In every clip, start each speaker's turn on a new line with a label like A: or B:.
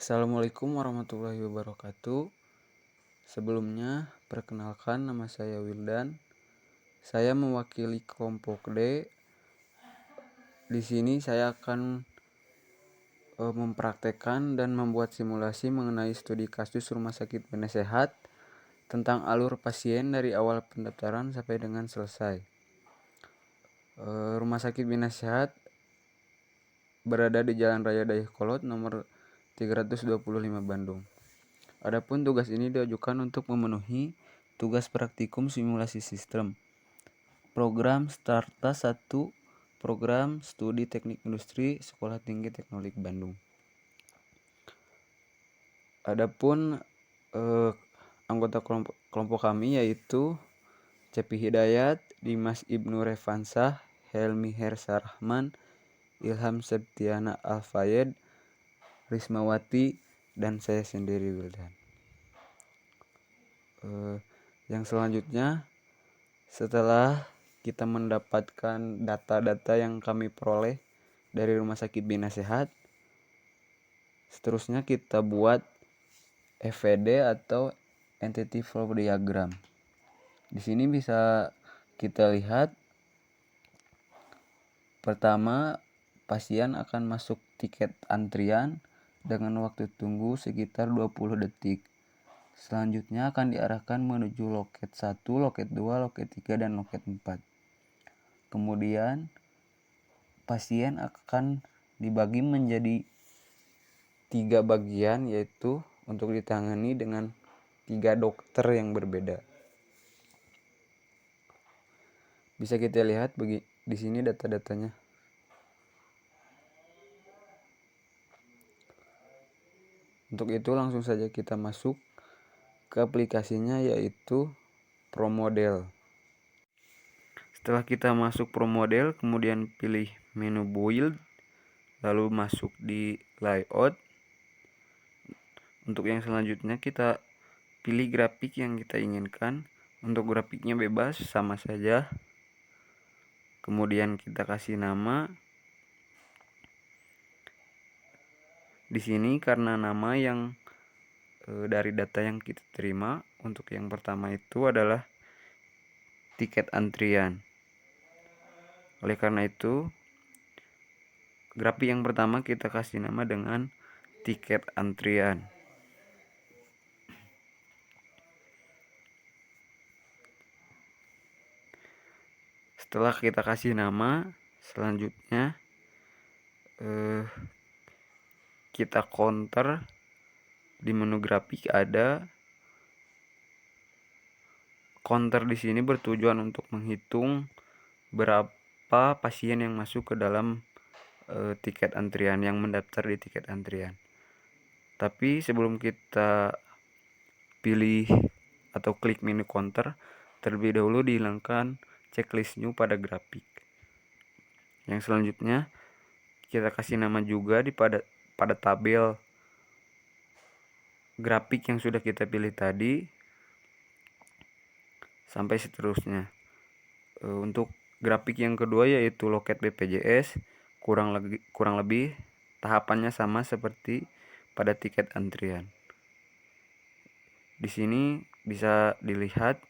A: Assalamualaikum warahmatullahi wabarakatuh. Sebelumnya, perkenalkan nama saya Wildan. Saya mewakili kelompok D. Di sini saya akan mempraktekkan dan membuat simulasi mengenai studi kasus rumah sakit penasehat tentang alur pasien dari awal pendaftaran sampai dengan selesai. Rumah sakit penasehat berada di Jalan Raya Dayakolot nomor 325 Bandung. Adapun tugas ini diajukan untuk memenuhi tugas praktikum simulasi sistem, program Starta 1, program studi teknik industri Sekolah Tinggi Teknologi Bandung. Adapun anggota kelompok kami yaitu Cepi Hidayat, Dimas Ibnu Revansah, Helmi Hersarahman, Ilham Septiana Alfayed, Rismawati, dan saya sendiri Wildan. Yang selanjutnya, setelah kita mendapatkan data-data yang kami peroleh dari Rumah Sakit Bina Sehat, seterusnya kita buat EVD atau Entity Flow Diagram. Di sini bisa kita lihat, pertama, pasien akan masuk tiket antrian dengan waktu tunggu sekitar 20 detik. Selanjutnya akan diarahkan menuju loket 1, loket 2, loket 3, dan loket 4. Kemudian pasien akan dibagi menjadi 3 bagian, yaitu untuk ditangani dengan 3 dokter yang berbeda. Bisa kita lihat di sini data-datanya. Untuk itu langsung saja kita masuk ke aplikasinya, yaitu ProModel. Setelah kita masuk ProModel, kemudian pilih menu Build, lalu masuk di Layout. Untuk yang selanjutnya kita pilih grafik yang kita inginkan. Untuk grafiknya bebas, sama saja. Kemudian kita kasih nama. Di sini karena nama yang dari data yang kita terima, untuk yang pertama itu adalah tiket antrian. Oleh karena itu, grafik yang pertama kita kasih nama dengan tiket antrian. Setelah kita kasih nama, selanjutnya kita counter. Di menu grafik ada counter. Di sini bertujuan untuk menghitung berapa pasien yang masuk ke dalam tiket antrian, yang mendaftar di tiket antrian. Tapi sebelum kita pilih atau klik menu counter, terlebih dahulu dihilangkan checklist new pada grafik. Yang selanjutnya kita kasih nama juga pada tabel grafik yang sudah kita pilih tadi, sampai seterusnya. Untuk grafik yang kedua yaitu loket BPJS, kurang lebih tahapannya sama seperti pada tiket antrian. Di sini bisa dilihat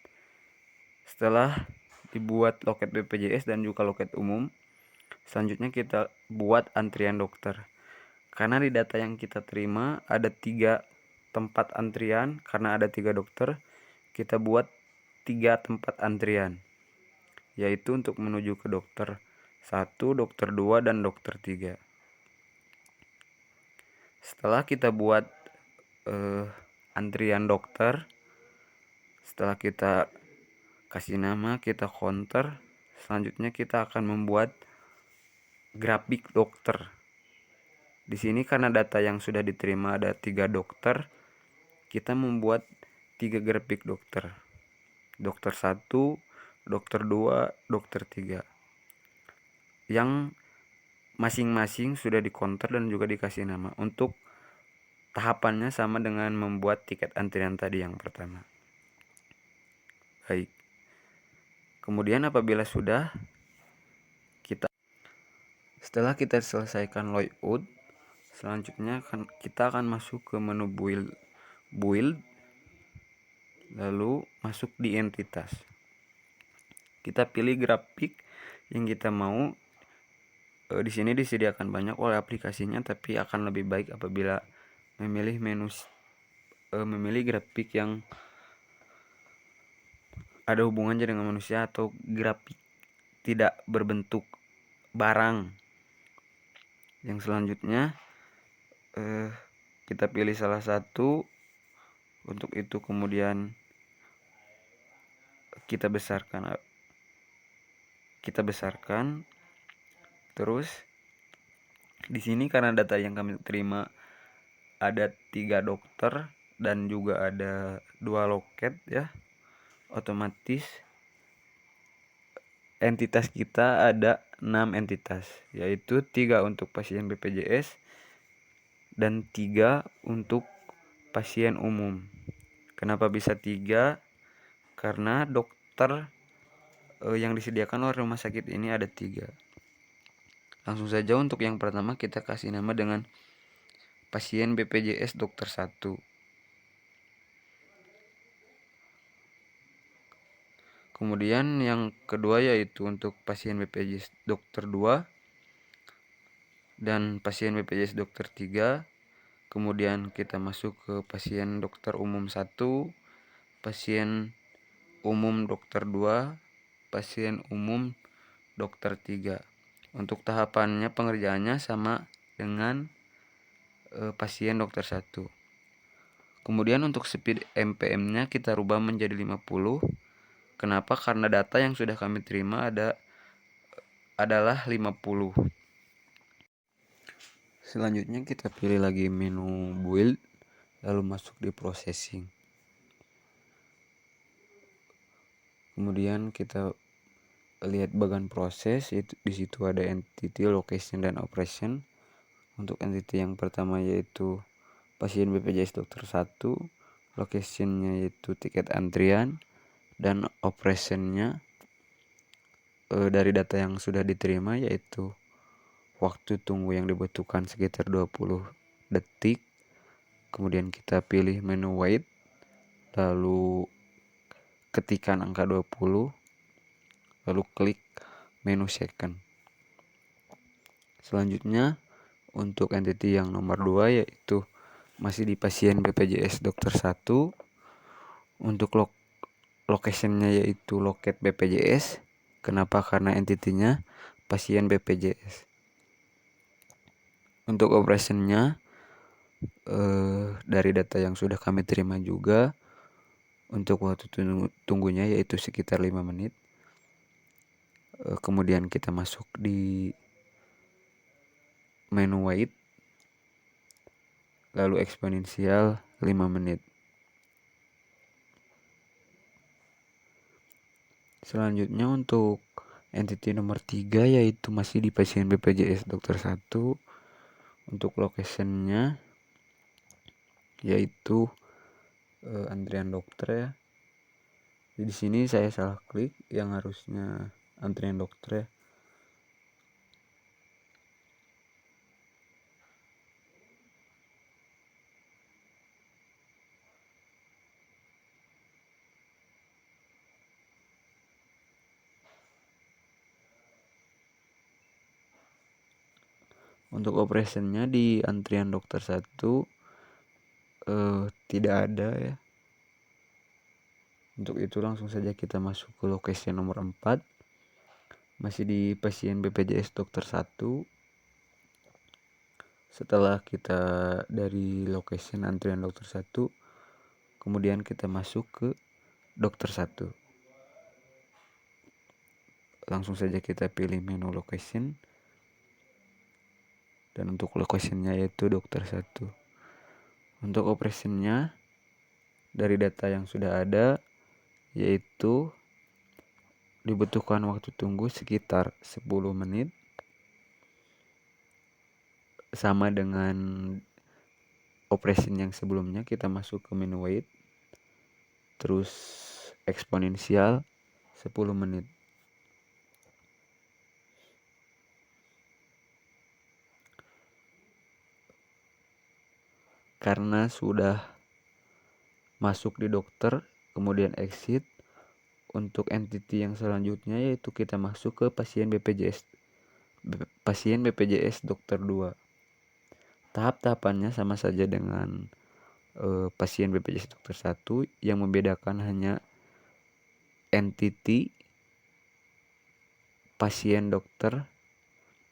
A: setelah dibuat loket BPJS dan juga loket umum, selanjutnya kita buat antrian dokter. Karena di data yang kita terima ada 3 tempat antrian, karena ada 3 dokter, kita buat 3 tempat antrian, yaitu untuk menuju ke dokter 1, dokter 2, dan dokter 3. Setelah kita buat antrian dokter, setelah kita kasih nama, kita counter, selanjutnya kita akan membuat grafik dokter. Di sini karena data yang sudah diterima ada 3 dokter, kita membuat 3 grafik dokter. Dokter 1, dokter 2, dokter 3. Yang masing-masing sudah di-counter dan juga dikasih nama. Untuk tahapannya sama dengan membuat tiket antrian tadi yang pertama. Baik. Kemudian apabila setelah kita selesaikan layout, Selanjutnya kita akan masuk ke menu build, lalu masuk di entitas. Kita pilih grafik yang kita mau. Di sini disediakan banyak oleh aplikasinya, tapi akan lebih baik apabila memilih grafik yang ada hubungannya dengan manusia atau grafik tidak berbentuk barang. Yang selanjutnya kita pilih salah satu. Untuk itu kemudian kita besarkan. Terus di sini karena data yang kami terima ada 3 dokter dan juga ada 2 loket ya, otomatis entitas kita ada 6 entitas, yaitu 3 untuk pasien BPJS dan 3 untuk pasien umum. Kenapa bisa 3? Karena dokter yang disediakan oleh rumah sakit ini ada 3. Langsung saja untuk yang pertama kita kasih nama dengan pasien BPJS dokter 1. Kemudian yang kedua yaitu untuk pasien BPJS dokter 2 dan pasien BPJS dokter 3. Kemudian kita masuk ke pasien dokter umum 1, pasien umum dokter 2, pasien umum dokter 3. Untuk tahapannya pengerjaannya sama dengan pasien dokter 1. Kemudian untuk speed MPM-nya kita rubah menjadi 50. Kenapa? Karena data yang sudah kami terima adalah 50. Selanjutnya kita pilih lagi menu build, lalu masuk di processing. Kemudian kita lihat bagian proses, di situ ada entity, location, dan operation. Untuk entity yang pertama yaitu pasien BPJS dokter 1, locationnya yaitu tiket antrian, dan operationnya dari data yang sudah diterima yaitu waktu tunggu yang dibutuhkan sekitar 20 detik. Kemudian kita pilih menu wait, lalu ketikkan angka 20, lalu klik menu second. Selanjutnya untuk entity yang nomor 2 yaitu masih di pasien BPJS dokter 1. Untuk locationnya yaitu loket BPJS. Kenapa? Karena entitinya pasien BPJS. Untuk operationnya dari data yang sudah kami terima juga, untuk waktu tunggunya yaitu sekitar 5 menit. Kemudian kita masuk di menu wait, lalu eksponensial 5 menit. Selanjutnya untuk entity nomor 3 yaitu masih di pasien BPJS dokter 1. Untuk locationnya yaitu antrian dokter ya. Di sini saya salah klik, yang harusnya antrian dokter ya. Untuk operationnya di antrian dokter 1 tidak ada ya. Untuk itu langsung saja kita masuk ke location nomor 4. Masih di pasien BPJS dokter 1. Setelah kita dari location antrian dokter 1, kemudian kita masuk ke dokter 1. Langsung saja kita pilih menu location. Dan untuk locationnya yaitu dokter 1. Untuk operationnya dari data yang sudah ada yaitu dibutuhkan waktu tunggu sekitar 10 menit, sama dengan operation yang sebelumnya. Kita masuk ke menu wait, terus eksponensial 10 menit. karena sudah masuk di dokter kemudian exit. Untuk entity yang selanjutnya yaitu kita masuk ke pasien BPJS dokter 2. Tahap-tahapannya sama saja dengan pasien BPJS dokter 1, yang membedakan hanya entity pasien dokter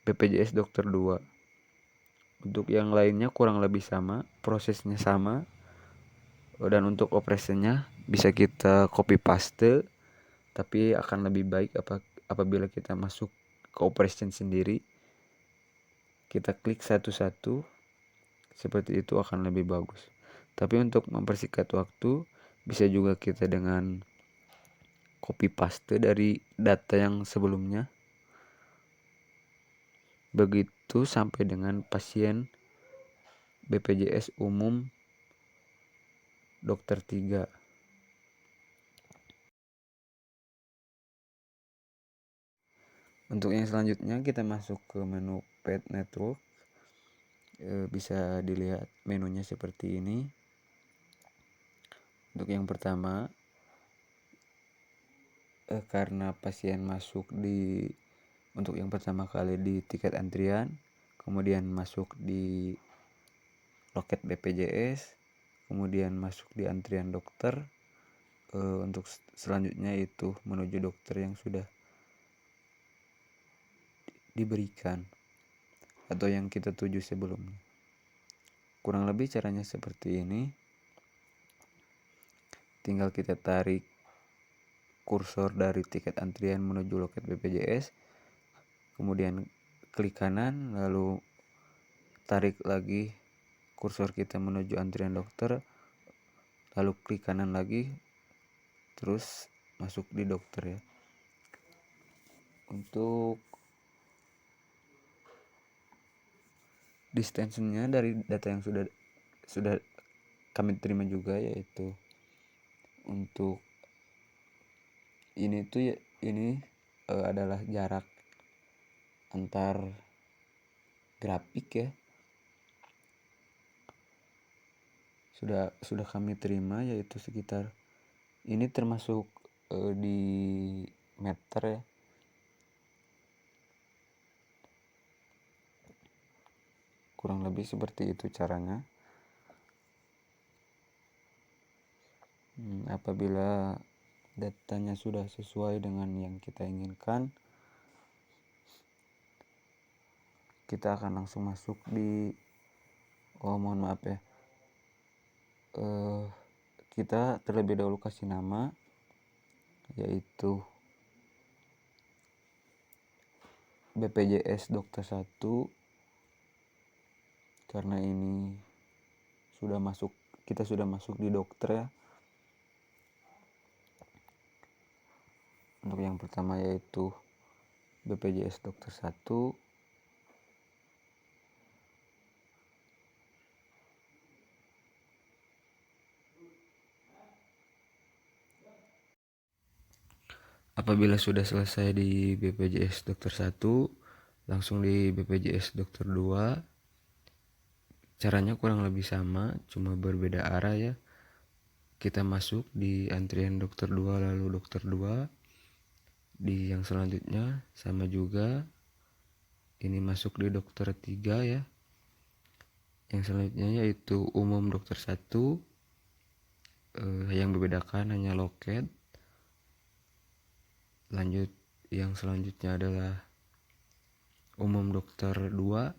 A: BPJS dokter 2. Untuk yang lainnya kurang lebih sama, prosesnya sama, dan untuk operasinya bisa kita copy paste, tapi akan lebih baik apabila kita masuk ke operation sendiri, kita klik satu-satu, seperti itu akan lebih bagus. Tapi untuk mempersingkat waktu bisa juga kita dengan copy paste dari data yang sebelumnya. Begitu sampai dengan pasien BPJS umum dokter 3. Untuk yang selanjutnya kita masuk ke menu Pet Network. Bisa dilihat menunya seperti ini. Untuk yang pertama, karena pasien masuk untuk yang pertama kali di tiket antrian, kemudian masuk di loket BPJS, kemudian masuk di antrian dokter, untuk selanjutnya itu menuju dokter yang sudah diberikan atau yang kita tuju sebelumnya. Kurang lebih caranya seperti ini. Tinggal kita tarik kursor dari tiket antrian menuju loket BPJS, kemudian klik kanan, lalu tarik lagi kursor kita menuju antrian dokter, lalu klik kanan lagi, terus masuk di dokter ya. Untuk distance-nya dari data yang sudah kami terima juga, yaitu untuk ini tuh ya, ini adalah jarak antar grafik ya, sudah kami terima, yaitu sekitar ini termasuk di meter ya. Kurang lebih seperti itu caranya. Apabila datanya sudah sesuai dengan yang kita inginkan, kita akan langsung masuk di mohon maaf ya, kita terlebih dahulu kasih nama, yaitu BPJS dokter 1, karena ini kita sudah masuk di dokter ya. Untuk yang pertama yaitu BPJS dokter 1. Apabila sudah selesai di BPJS dokter 1, langsung di BPJS dokter 2. Caranya kurang lebih sama, cuma berbeda arah ya. Kita masuk di antrian dokter 2, lalu dokter 2. Di yang selanjutnya sama juga, ini masuk di dokter 3 ya. Yang selanjutnya yaitu umum dokter 1. Yang membedakan hanya loket. Lanjut, yang selanjutnya adalah umum dokter 2,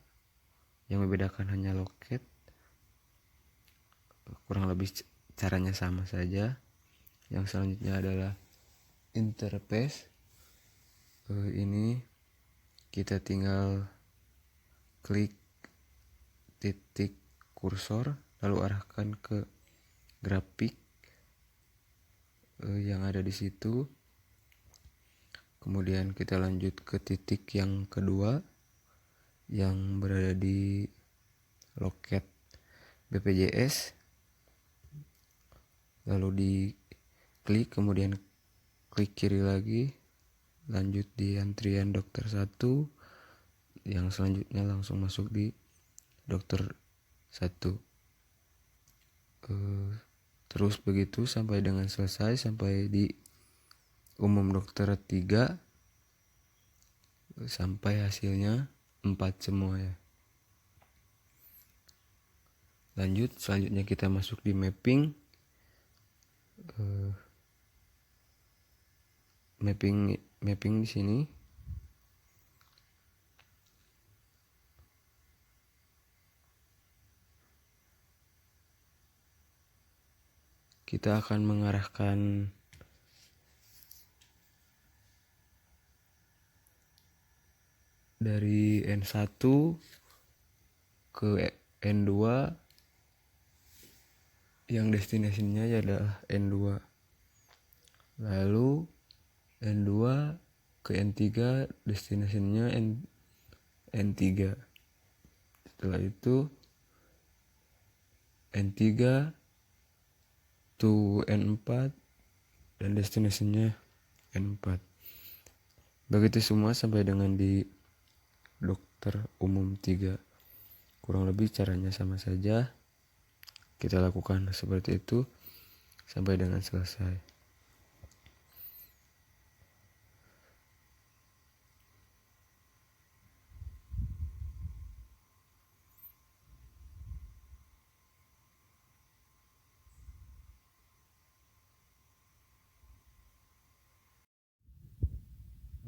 A: yang membedakan hanya loket. Kurang lebih caranya sama saja. Yang selanjutnya adalah interface. Ini kita tinggal klik titik kursor, lalu arahkan ke grafik yang ada di situ. Kemudian kita lanjut ke titik yang kedua yang berada di loket BPJS, lalu diklik, kemudian klik kiri lagi, lanjut di antrian dokter 1, yang selanjutnya langsung masuk di dokter 1. Terus begitu sampai dengan selesai, sampai di umum dokter 3, sampai hasilnya 4 semua ya. Lanjut, selanjutnya kita masuk di mapping. Mapping di sini kita akan mengarahkan dari N1 ke N2 yang destinasinya adalah N2, lalu N2 ke N3 destinasinya N3, setelah itu N3 to N4 dan destinasinya N4. Begitu semua sampai dengan di dokter umum 3. Kurang lebih caranya sama saja. Kita lakukan seperti itu sampai dengan selesai.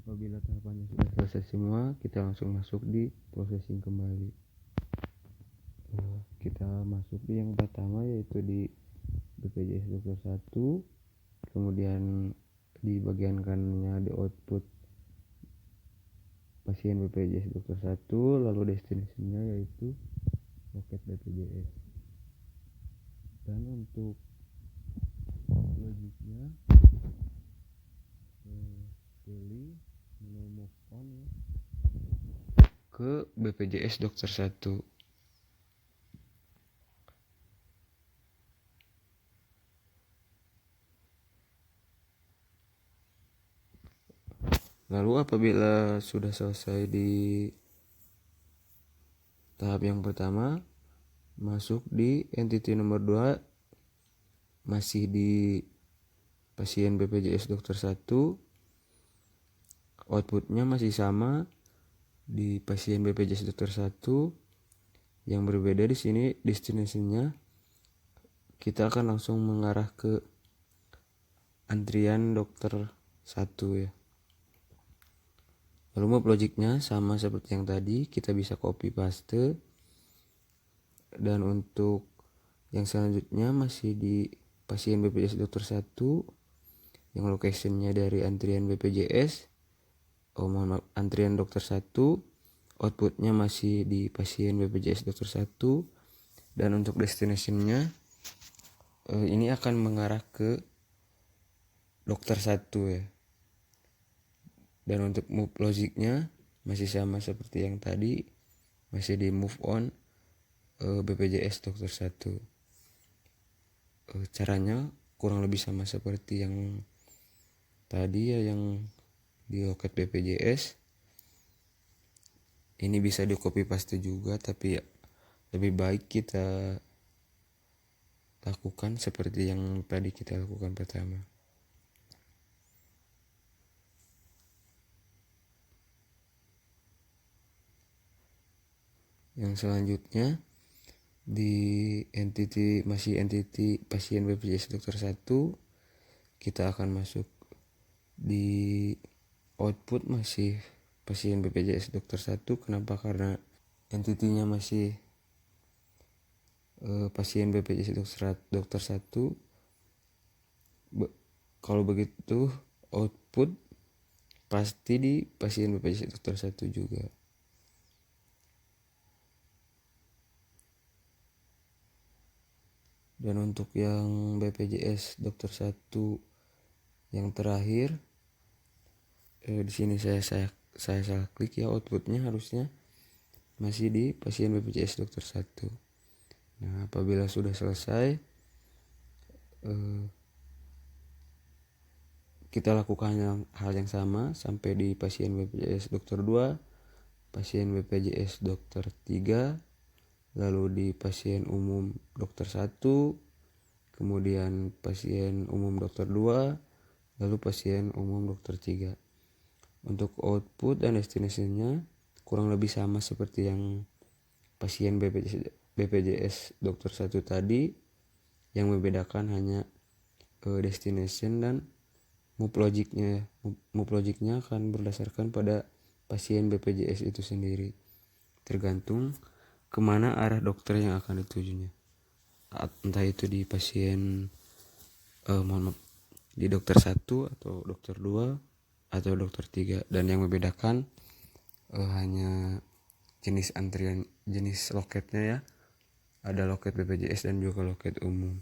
A: Apabila tahapannya sudah selesai semua, kita langsung masuk di processing kembali. Kita masuk di yang pertama, yaitu di BPJS dokter 1, kemudian di bagian kanannya di output pasien BPJS dokter 1, lalu destinasinya yaitu loket BPJS. Dan untuk logiknya pilih menu move on ya, ke BPJS dokter 1. Lalu apabila sudah selesai di tahap yang pertama, masuk di entity nomor 2, masih di pasien BPJS dokter 1, outputnya masih sama di pasien BPJS dokter 1. Yang berbeda di sini destinasinya kita akan langsung mengarah ke antrian dokter 1 ya. Lalu map logiknya sama seperti yang tadi, kita bisa copy paste. Dan untuk yang selanjutnya masih di pasien BPJS dokter 1, yang locationnya dari antrian BPJS, antrian dokter 1, outputnya masih di pasien BPJS dokter 1. Dan untuk destinationnya ini akan mengarah ke dokter 1 ya. Dan untuk move logiknya masih sama seperti yang tadi, masih di move on BPJS dokter 1. Caranya kurang lebih sama seperti yang tadi ya, yang di loket BPJS. Ini bisa di copy paste juga, tapi ya lebih baik kita lakukan seperti yang tadi kita lakukan pertama. Yang selanjutnya di entity pasien BPJS dokter 1, kita akan masuk di output masih pasien BPJS dokter 1. Kenapa? Karena entitinya masih pasien BPJS dokter 1. Kalau begitu output pasti di pasien BPJS dokter 1 juga. Dan untuk yang BPJS dokter 1 yang terakhir, di sini saya salah klik ya, outputnya harusnya masih di pasien BPJS dokter 1. Nah, apabila sudah selesai, kita lakukan hal yang sama sampai di pasien BPJS dokter 2, pasien BPJS dokter 3, lalu di pasien umum dokter 1, kemudian pasien umum dokter 2, lalu pasien umum dokter 3. Untuk output dan destinasinya kurang lebih sama seperti yang pasien BPJS dokter 1 tadi, yang membedakan hanya destination dan move logicnya. Move logicnya akan berdasarkan pada pasien BPJS itu sendiri, tergantung kemana arah dokter yang akan ditujunya, entah itu di pasien di dokter 1 atau dokter 2 atau dokter 3. Dan yang membedakan hanya jenis antrian, jenis loketnya ya. Ada loket BPJS dan juga loket umum.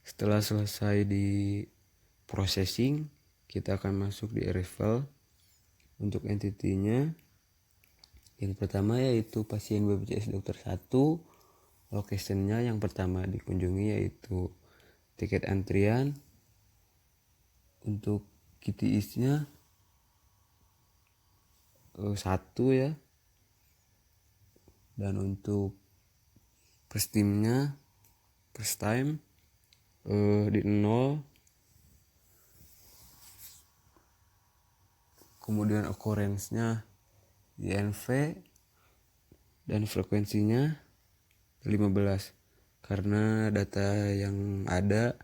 A: Setelah selesai di processing, kita akan masuk di arrival. Untuk entitinya, yang pertama yaitu pasien BPJS dokter 1. Locationnya yang pertama dikunjungi yaitu tiket antrian. Untuk KTIS-nya 1 ya. Dan untuk first time di 0. Kemudian occurrence-nya di NV dan frekuensinya 15, karena data yang ada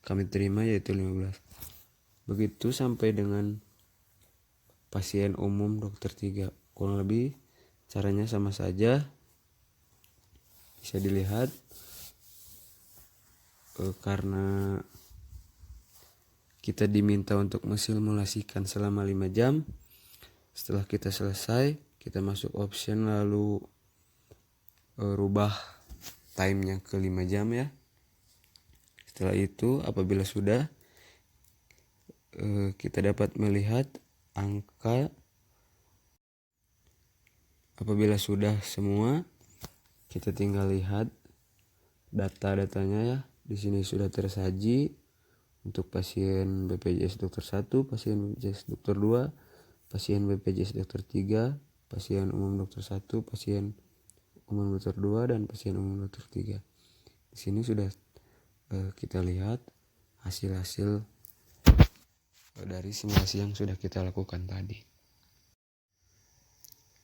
A: kami terima yaitu 15. Begitu sampai dengan pasien umum dokter 3. Kurang lebih caranya sama saja. Bisa dilihat karena kita diminta untuk mensimulasikan selama 5 jam. Setelah kita selesai, kita masuk option lalu rubah timenya ke 5 jam ya. Setelah itu apabila sudah, kita dapat melihat angka. Apabila sudah semua, kita tinggal lihat data-datanya ya. Di sini sudah tersaji untuk pasien BPJS dokter 1, pasien BPJS dokter 2, pasien BPJS dokter 3, pasien umum dokter 1, pasien umum dokter 2, dan pasien umum dokter 3. Di sini sudah kita lihat hasil-hasil dari simulasi yang sudah kita lakukan tadi.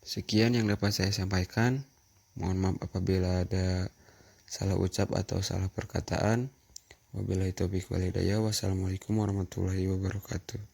A: Sekian yang dapat saya sampaikan. Mohon maaf apabila ada salah ucap atau salah perkataan. Wabillahi taufiq wal hidayah. Wassalamualaikum warahmatullahi wabarakatuh.